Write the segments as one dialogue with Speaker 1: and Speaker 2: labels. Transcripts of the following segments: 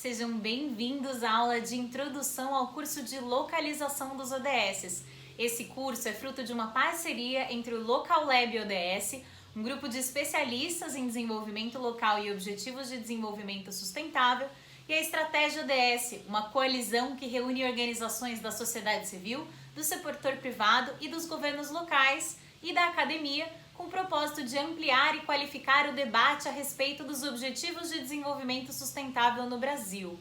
Speaker 1: Sejam bem-vindos à aula de introdução ao curso de localização dos ODSs. Esse curso é fruto de uma parceria entre o Local Lab ODS, um grupo de especialistas em desenvolvimento local e objetivos de desenvolvimento sustentável, e a Estratégia ODS, uma coalizão que reúne organizações da sociedade civil, do setor privado e dos governos locais e da academia, com o propósito de ampliar e qualificar o debate a respeito dos objetivos de desenvolvimento sustentável no Brasil.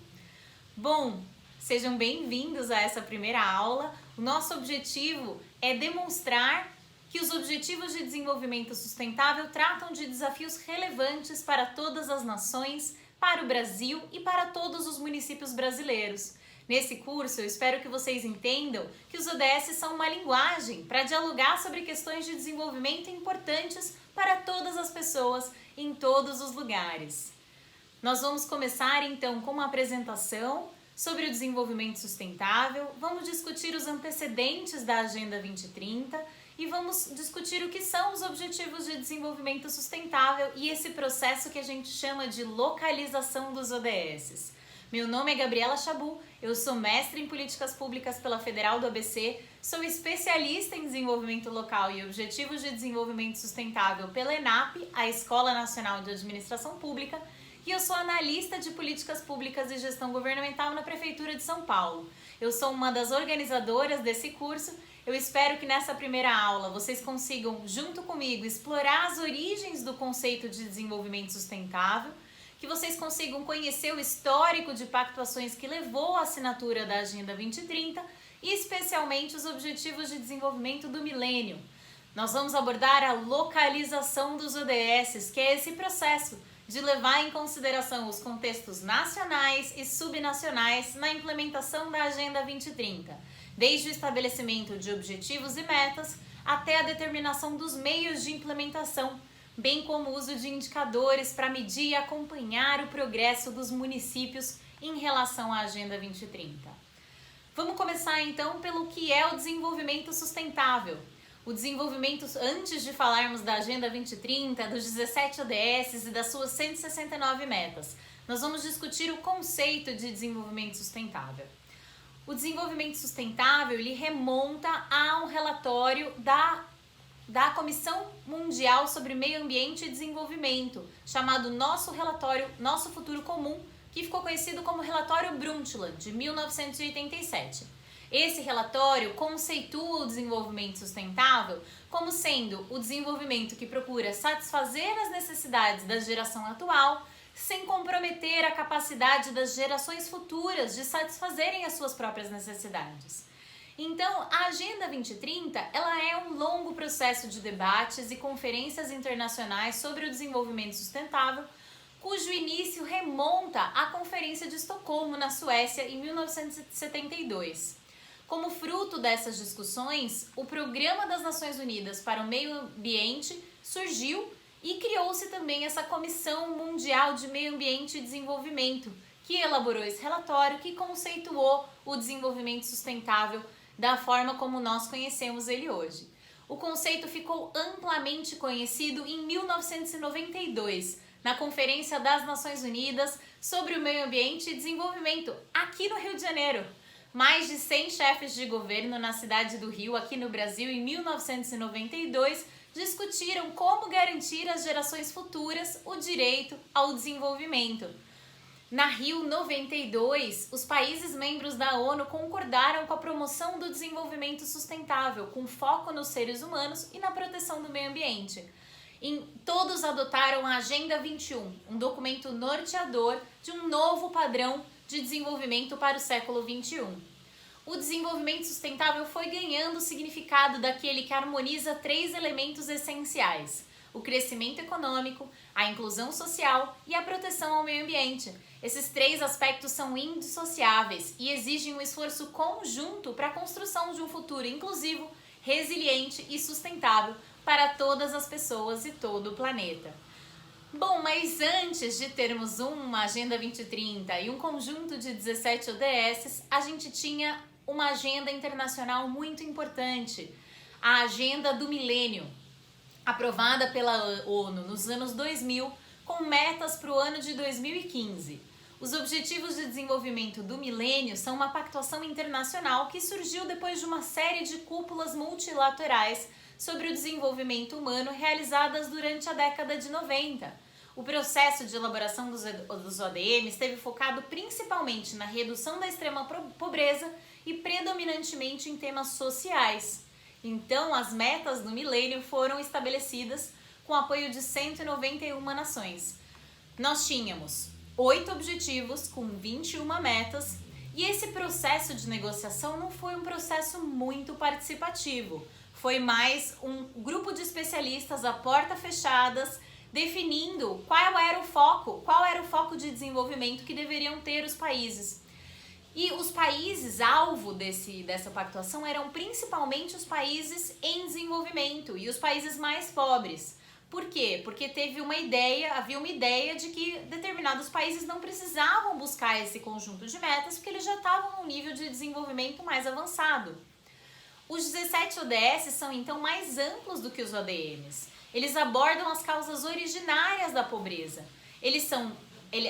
Speaker 1: Bom, sejam bem-vindos a essa primeira aula. O nosso objetivo é demonstrar que os Objetivos de Desenvolvimento Sustentável tratam de desafios relevantes para todas as nações, para o Brasil e para todos os municípios brasileiros. Nesse curso, eu espero que vocês entendam que os ODS são uma linguagem para dialogar sobre questões de desenvolvimento importantes para todas as pessoas em todos os lugares. Nós vamos começar então com uma apresentação sobre o desenvolvimento sustentável, vamos discutir os antecedentes da Agenda 2030 e vamos discutir o que são os Objetivos de Desenvolvimento Sustentável e esse processo que a gente chama de localização dos ODSs. Meu nome é Gabriela Chabu, eu sou mestre em Políticas Públicas pela Federal do ABC, sou especialista em Desenvolvimento Local e Objetivos de Desenvolvimento Sustentável pela ENAP, a Escola Nacional de Administração Pública, e eu sou analista de Políticas Públicas e Gestão Governamental na Prefeitura de São Paulo. Eu sou uma das organizadoras desse curso. Eu espero que nessa primeira aula vocês consigam, junto comigo, explorar as origens do conceito de desenvolvimento sustentável, que vocês consigam conhecer o histórico de pactuações que levou à assinatura da Agenda 2030 e especialmente os Objetivos de Desenvolvimento do Milênio. Nós vamos abordar a localização dos ODSs, que é esse processo de levar em consideração os contextos nacionais e subnacionais na implementação da Agenda 2030, desde o estabelecimento de objetivos e metas até a determinação dos meios de implementação, bem como o uso de indicadores para medir e acompanhar o progresso dos municípios em relação à Agenda 2030. Vamos começar então pelo que é o desenvolvimento sustentável. O desenvolvimento, antes de falarmos da Agenda 2030, dos 17 ODSs e das suas 169 metas, nós vamos discutir o conceito de desenvolvimento sustentável. O desenvolvimento sustentável, ele remonta a um relatório da Comissão Mundial sobre Meio Ambiente e Desenvolvimento, chamado Nosso Relatório, Nosso Futuro Comum, que ficou conhecido como Relatório Brundtland, de 1987. Esse relatório conceitua o desenvolvimento sustentável como sendo o desenvolvimento que procura satisfazer as necessidades da geração atual, sem comprometer a capacidade das gerações futuras de satisfazerem as suas próprias necessidades. Então, a Agenda 2030, ela é um longo processo de debates e conferências internacionais sobre o desenvolvimento sustentável, cujo início remonta à Conferência de Estocolmo, na Suécia, em 1972. Como fruto dessas discussões, o Programa das Nações Unidas para o Meio Ambiente surgiu e criou-se também essa Comissão Mundial de Meio Ambiente e Desenvolvimento, que elaborou esse relatório que conceituou o desenvolvimento sustentável da forma como nós conhecemos ele hoje. O conceito ficou amplamente conhecido em 1992, na Conferência das Nações Unidas sobre o Meio Ambiente e Desenvolvimento, aqui no Rio de Janeiro. Mais de 100 chefes de governo na cidade do Rio, aqui no Brasil, em 1992, discutiram como garantir às gerações futuras o direito ao desenvolvimento. Na Rio 92, os países membros da ONU concordaram com a promoção do desenvolvimento sustentável, com foco nos seres humanos e na proteção do meio ambiente. Todos adotaram a Agenda 21, um documento norteador de um novo padrão de desenvolvimento para o século XXI. O desenvolvimento sustentável foi ganhando o significado daquele que harmoniza 3 elementos essenciais: o crescimento econômico, a inclusão social e a proteção ao meio ambiente. Esses 3 aspectos são indissociáveis e exigem um esforço conjunto para a construção de um futuro inclusivo, resiliente e sustentável para todas as pessoas e todo o planeta. Bom, mas antes de termos uma Agenda 2030 e um conjunto de 17 ODSs, a gente tinha uma agenda internacional muito importante, a Agenda do Milênio, aprovada pela ONU nos anos 2000, com metas para o ano de 2015. Os Objetivos de Desenvolvimento do Milênio são uma pactuação internacional que surgiu depois de uma série de cúpulas multilaterais sobre o desenvolvimento humano realizadas durante a década de 90. O processo de elaboração dos ODMs esteve focado principalmente na redução da extrema pobreza e predominantemente em temas sociais. Então, as metas do milênio foram estabelecidas com apoio de 191 nações. Nós tínhamos 8 objetivos com 21 metas e esse processo de negociação não foi um processo muito participativo. Foi mais um grupo de especialistas a porta fechadas definindo qual era o foco de desenvolvimento que deveriam ter os países. E os países alvo dessa pactuação eram principalmente os países em desenvolvimento e os países mais pobres. Por quê? Porque havia uma ideia de que determinados países não precisavam buscar esse conjunto de metas porque eles já estavam num nível de desenvolvimento mais avançado. Os 17 ODS são então mais amplos do que os ODMs. Eles abordam as causas originárias da pobreza.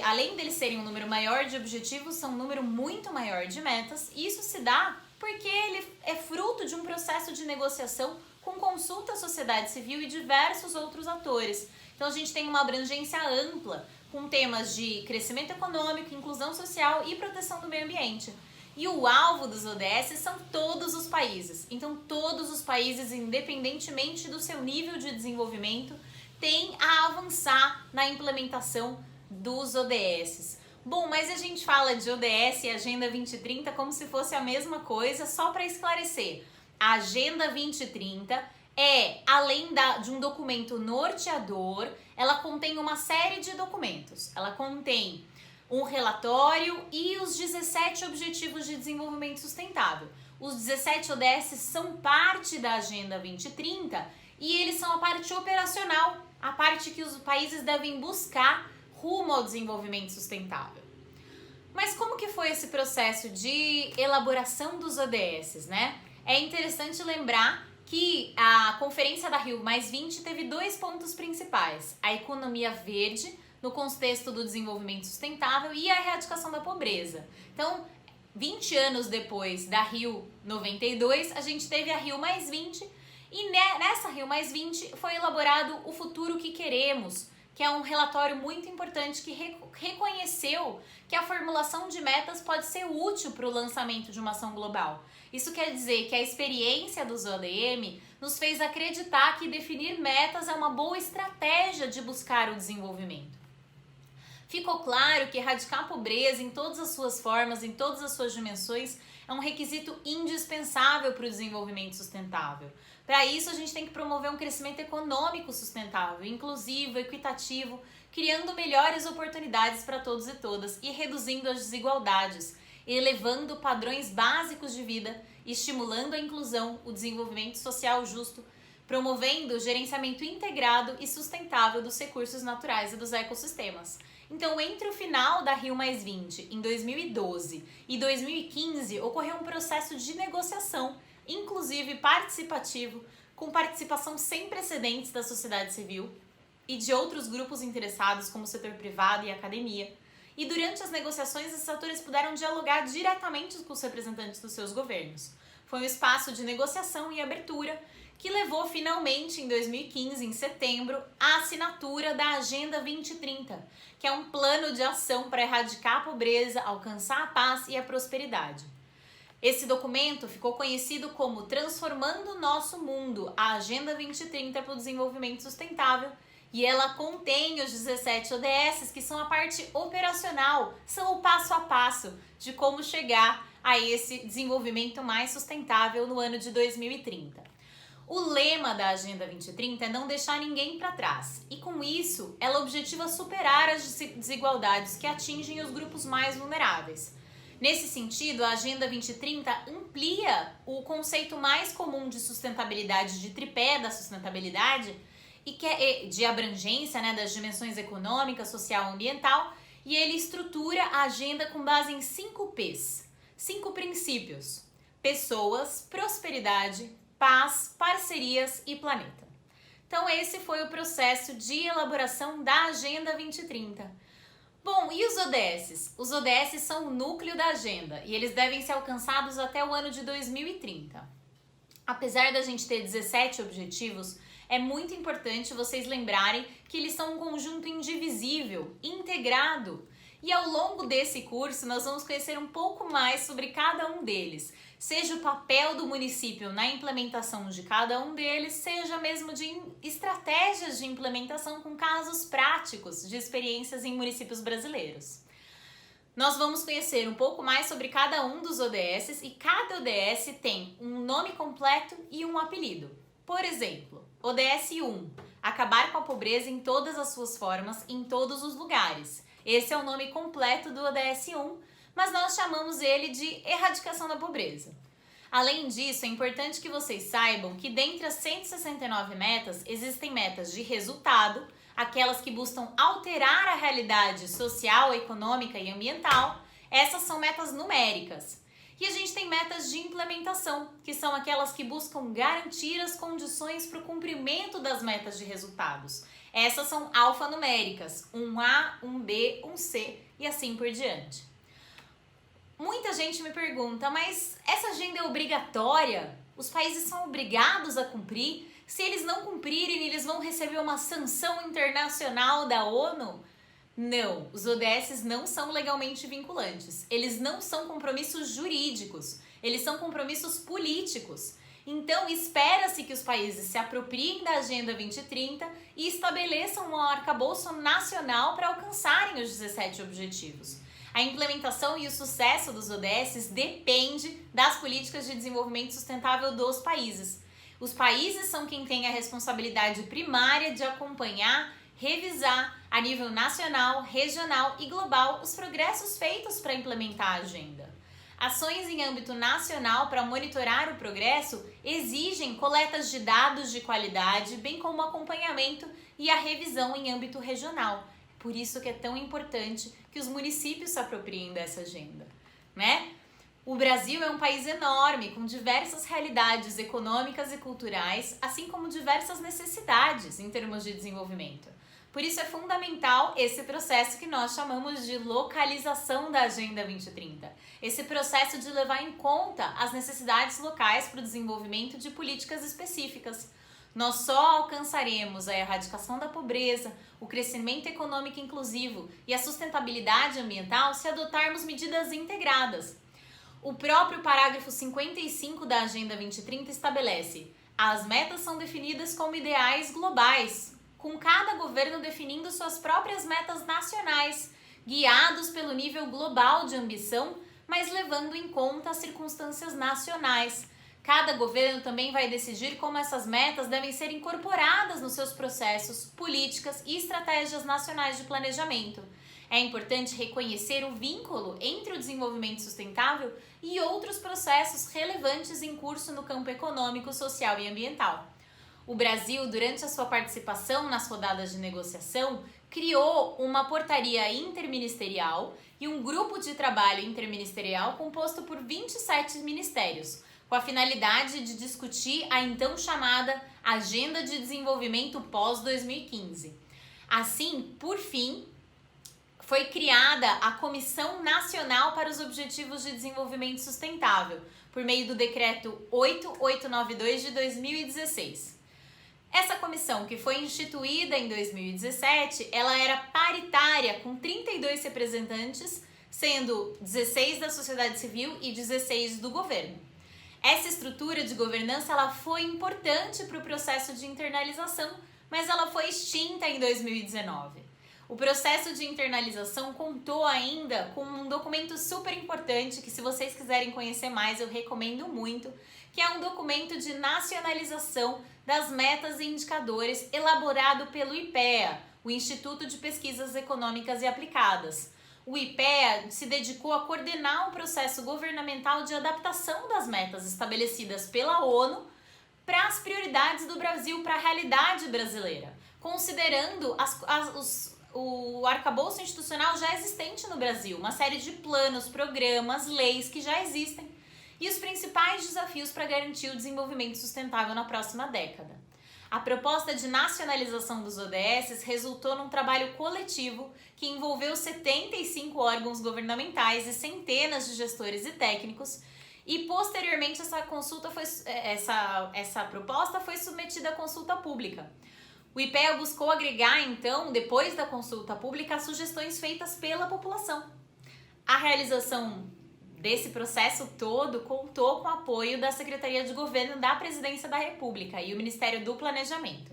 Speaker 1: Além deles serem um número maior de objetivos, são um número muito maior de metas. E isso se dá porque ele é fruto de um processo de negociação com consulta à sociedade civil e diversos outros atores. Então a gente tem uma abrangência ampla com temas de crescimento econômico, inclusão social e proteção do meio ambiente. E o alvo dos ODS são todos os países. Então todos os países, independentemente do seu nível de desenvolvimento, têm a avançar na implementação dos ODS. Bom, mas a gente fala de ODS e Agenda 2030 como se fosse a mesma coisa, só para esclarecer. A Agenda 2030 além de um documento norteador, ela contém uma série de documentos. Ela contém um relatório e os 17 Objetivos de Desenvolvimento Sustentável. Os 17 ODS são parte da Agenda 2030 e eles são a parte operacional, a parte que os países devem buscar rumo ao desenvolvimento sustentável. Mas como que foi esse processo de elaboração dos ODS, né? É interessante lembrar que a Conferência da Rio+20 teve 2 pontos principais: a economia verde, no contexto do desenvolvimento sustentável, e a erradicação da pobreza. Então, 20 anos depois da Rio 92, a gente teve a Rio+20 e nessa Rio+20 foi elaborado o Futuro que Queremos, que é um relatório muito importante que reconheceu que a formulação de metas pode ser útil para o lançamento de uma ação global. Isso quer dizer que a experiência dos ODM nos fez acreditar que definir metas é uma boa estratégia de buscar o desenvolvimento. Ficou claro que erradicar a pobreza em todas as suas formas, em todas as suas dimensões, é um requisito indispensável para o desenvolvimento sustentável. Para isso, a gente tem que promover um crescimento econômico sustentável, inclusivo, equitativo, criando melhores oportunidades para todos e todas e reduzindo as desigualdades, elevando padrões básicos de vida, estimulando a inclusão, o desenvolvimento social justo, promovendo o gerenciamento integrado e sustentável dos recursos naturais e dos ecossistemas. Então, entre o final da Rio+20 em 2012 e 2015, ocorreu um processo de negociação, inclusive participativo, com participação sem precedentes da sociedade civil e de outros grupos interessados, como o setor privado e a academia. E durante as negociações, esses atores puderam dialogar diretamente com os representantes dos seus governos. Foi um espaço de negociação e abertura que levou finalmente, em 2015, em setembro, à assinatura da Agenda 2030, que é um plano de ação para erradicar a pobreza, alcançar a paz e a prosperidade. Esse documento ficou conhecido como Transformando o Nosso Mundo, a Agenda 2030 para o Desenvolvimento Sustentável, e ela contém os 17 ODS, que são a parte operacional, são o passo a passo de como chegar a esse desenvolvimento mais sustentável no ano de 2030. O lema da Agenda 2030 é não deixar ninguém para trás, e com isso ela objetiva superar as desigualdades que atingem os grupos mais vulneráveis. Nesse sentido, a Agenda 2030 amplia o conceito mais comum de sustentabilidade, de tripé da sustentabilidade, e que é de abrangência, né, das dimensões econômica, social e ambiental, e ele estrutura a agenda com base em 5 P's, 5 princípios: pessoas, prosperidade, paz, parcerias e planeta. Então esse foi o processo de elaboração da Agenda 2030. Bom, e os ODS? Os ODS são o núcleo da agenda e eles devem ser alcançados até o ano de 2030. Apesar da gente ter 17 objetivos, é muito importante vocês lembrarem que eles são um conjunto indivisível, integrado. E ao longo desse curso nós vamos conhecer um pouco mais sobre cada um deles, seja o papel do município na implementação de cada um deles, seja mesmo de estratégias de implementação com casos práticos de experiências em municípios brasileiros. Nós vamos conhecer um pouco mais sobre cada um dos ODS e cada ODS tem um nome completo e um apelido. Por exemplo, ODS 1, acabar com a pobreza em todas as suas formas, em todos os lugares. Esse é o nome completo do ODS 1, mas nós chamamos ele de erradicação da pobreza. Além disso, é importante que vocês saibam que dentre as 169 metas, existem metas de resultado, aquelas que buscam alterar a realidade social, econômica e ambiental. Essas são metas numéricas. E a gente tem metas de implementação, que são aquelas que buscam garantir as condições para o cumprimento das metas de resultados. Essas são alfanuméricas, 1A, 1B, 1C e assim por diante. Muita gente me pergunta, mas essa agenda é obrigatória? Os países são obrigados a cumprir? Se eles não cumprirem, eles vão receber uma sanção internacional da ONU? Não, os ODS não são legalmente vinculantes. Eles não são compromissos jurídicos, eles são compromissos políticos. Então, espera-se que os países se apropriem da Agenda 2030 e estabeleçam um arcabouço nacional para alcançarem os 17 objetivos. A implementação e o sucesso dos ODS depende das políticas de desenvolvimento sustentável dos países. Os países são quem tem a responsabilidade primária de acompanhar, revisar a nível nacional, regional e global os progressos feitos para implementar a agenda. Ações em âmbito nacional para monitorar o progresso exigem coletas de dados de qualidade, bem como acompanhamento e a revisão em âmbito regional. Por isso que é tão importante que os municípios se apropriem dessa agenda, né? O Brasil é um país enorme, com diversas realidades econômicas e culturais, assim como diversas necessidades em termos de desenvolvimento. Por isso é fundamental esse processo que nós chamamos de localização da Agenda 2030. Esse processo de levar em conta as necessidades locais para o desenvolvimento de políticas específicas. Nós só alcançaremos a erradicação da pobreza, o crescimento econômico inclusivo e a sustentabilidade ambiental se adotarmos medidas integradas. O próprio parágrafo 55 da Agenda 2030 estabelece: as metas são definidas como ideais globais, com cada governo definindo suas próprias metas nacionais, guiados pelo nível global de ambição, mas levando em conta as circunstâncias nacionais. Cada governo também vai decidir como essas metas devem ser incorporadas nos seus processos, políticas e estratégias nacionais de planejamento. É importante reconhecer o vínculo entre o desenvolvimento sustentável e outros processos relevantes em curso no campo econômico, social e ambiental. O Brasil, durante a sua participação nas rodadas de negociação, criou uma portaria interministerial e um grupo de trabalho interministerial composto por 27 ministérios, com a finalidade de discutir a então chamada Agenda de Desenvolvimento pós-2015. Assim, por fim, foi criada a Comissão Nacional para os Objetivos de Desenvolvimento Sustentável, por meio do Decreto 8892 de 2016. Essa comissão, que foi instituída em 2017, ela era paritária, com 32 representantes, sendo 16 da sociedade civil e 16 do governo. Essa estrutura de governança ela foi importante para o processo de internalização, mas ela foi extinta em 2019. O processo de internalização contou ainda com um documento super importante que, se vocês quiserem conhecer mais, eu recomendo muito, que é um documento de nacionalização das metas e indicadores elaborado pelo IPEA, o Instituto de Pesquisas Econômicas e Aplicadas. O IPEA se dedicou a coordenar o processo governamental de adaptação das metas estabelecidas pela ONU para as prioridades do Brasil, para a realidade brasileira, considerando o arcabouço institucional já existente no Brasil, uma série de planos, programas, leis que já existem e os principais desafios para garantir o desenvolvimento sustentável na próxima década. A proposta de nacionalização dos ODS resultou num trabalho coletivo que envolveu 75 órgãos governamentais e centenas de gestores e técnicos, e posteriormente essa proposta foi submetida à consulta pública. O IPEA buscou agregar, então, depois da consulta pública, as sugestões feitas pela população. A realização desse processo todo contou com o apoio da Secretaria de Governo da Presidência da República e o Ministério do Planejamento.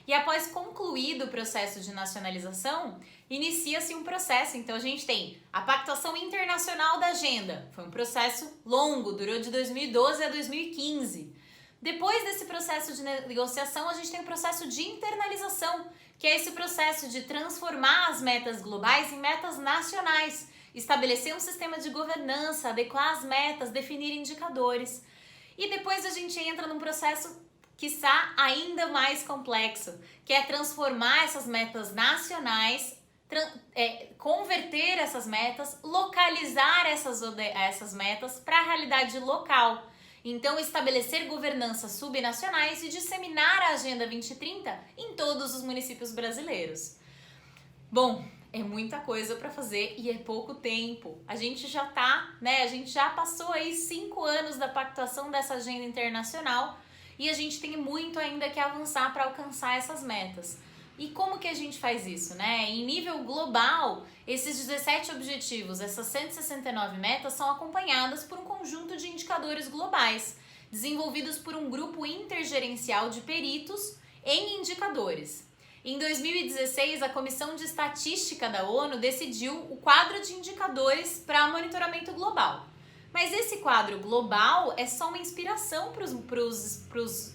Speaker 1: E após concluído o processo de nacionalização, inicia-se um processo. Então a gente tem a pactuação internacional da agenda. Foi um processo longo, durou de 2012 a 2015. Depois desse processo de negociação, a gente tem o processo de internalização, que é esse processo de transformar as metas globais em metas nacionais, estabelecer um sistema de governança, adequar as metas, definir indicadores. E depois a gente entra num processo quiçá ainda mais complexo, que é transformar essas metas nacionais, converter essas metas, localizar essas metas para a realidade local. Então, estabelecer governanças subnacionais e disseminar a Agenda 2030 em todos os municípios brasileiros. Bom, é muita coisa para fazer e é pouco tempo. A gente já a gente já passou aí 5 anos da pactuação dessa agenda internacional e a gente tem muito ainda que avançar para alcançar essas metas. E como que a gente faz isso, né? Em nível global, esses 17 objetivos, essas 169 metas são acompanhadas por um conjunto de indicadores globais, desenvolvidos por um grupo intergerencial de peritos em indicadores. Em 2016, a Comissão de Estatística da ONU decidiu o quadro de indicadores para monitoramento global. Mas esse quadro global é só uma inspiração para os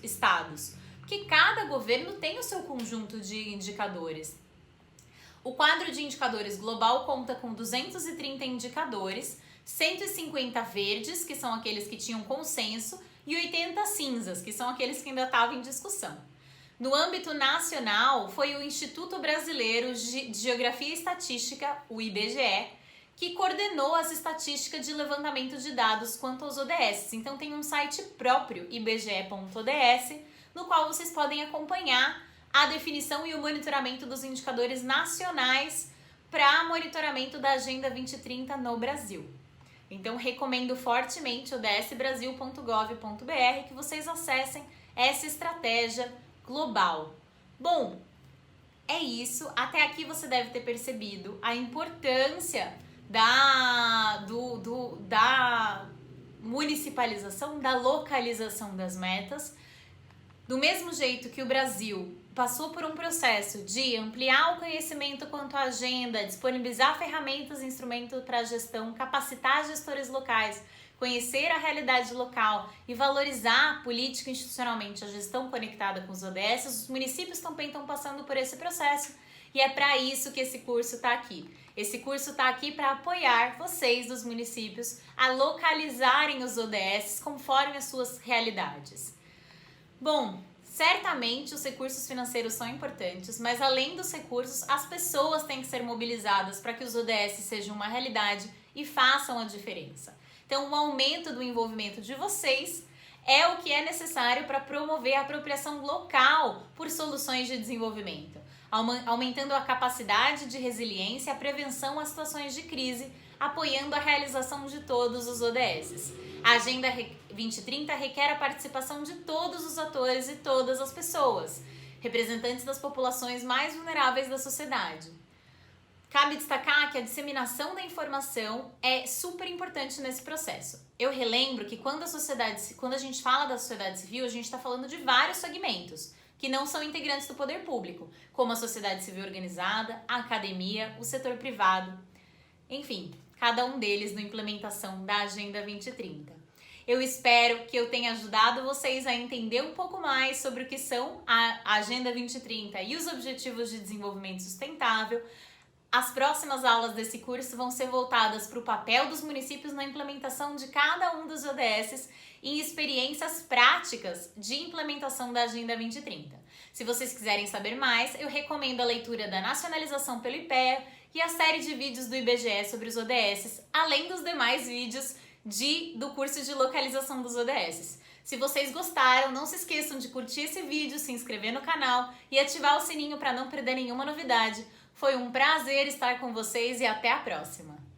Speaker 1: estados, porque cada governo tem o seu conjunto de indicadores. O quadro de indicadores global conta com 230 indicadores, 150 verdes, que são aqueles que tinham consenso, e 80 cinzas, que são aqueles que ainda estavam em discussão. No âmbito nacional, foi o Instituto Brasileiro de Geografia e Estatística, o IBGE, que coordenou as estatísticas de levantamento de dados quanto aos ODS. Então tem um site próprio, ibge.ods, no qual vocês podem acompanhar a definição e o monitoramento dos indicadores nacionais para monitoramento da Agenda 2030 no Brasil. Então recomendo fortemente odsbrasil.gov.br que vocês acessem essa estratégia global. Bom, é isso. Até aqui você deve ter percebido a importância da municipalização, da localização das metas. Do mesmo jeito que o Brasil passou por um processo de ampliar o conhecimento quanto à agenda, disponibilizar ferramentas e instrumentos para a gestão, capacitar gestores locais, conhecer a realidade local e valorizar político e institucionalmente a gestão conectada com os ODS, os municípios também estão passando por esse processo e é para isso que esse curso está aqui. Esse curso está aqui para apoiar vocês dos municípios a localizarem os ODS conforme as suas realidades. Bom, certamente os recursos financeiros são importantes, mas além dos recursos, as pessoas têm que ser mobilizadas para que os ODS sejam uma realidade e façam a diferença. Então, o aumento do envolvimento de vocês é o que é necessário para promover a apropriação local por soluções de desenvolvimento, aumentando a capacidade de resiliência e a prevenção às situações de crise, apoiando a realização de todos os ODS. A Agenda 2030 requer a participação de todos os atores e todas as pessoas, representantes das populações mais vulneráveis da sociedade. Cabe destacar que a disseminação da informação é super importante nesse processo. Eu relembro que quando a gente fala da sociedade civil, a gente está falando de vários segmentos que não são integrantes do poder público, como a sociedade civil organizada, a academia, o setor privado, enfim, cada um deles na implementação da Agenda 2030. Eu espero que eu tenha ajudado vocês a entender um pouco mais sobre o que são a Agenda 2030 e os Objetivos de Desenvolvimento Sustentável. As próximas aulas desse curso vão ser voltadas para o papel dos municípios na implementação de cada um dos ODS e experiências práticas de implementação da Agenda 2030. Se vocês quiserem saber mais, eu recomendo a leitura da nacionalização pelo IPEA e a série de vídeos do IBGE sobre os ODS, além dos demais vídeos do curso de localização dos ODS. Se vocês gostaram, não se esqueçam de curtir esse vídeo, se inscrever no canal e ativar o sininho para não perder nenhuma novidade. Foi um prazer estar com vocês e até a próxima!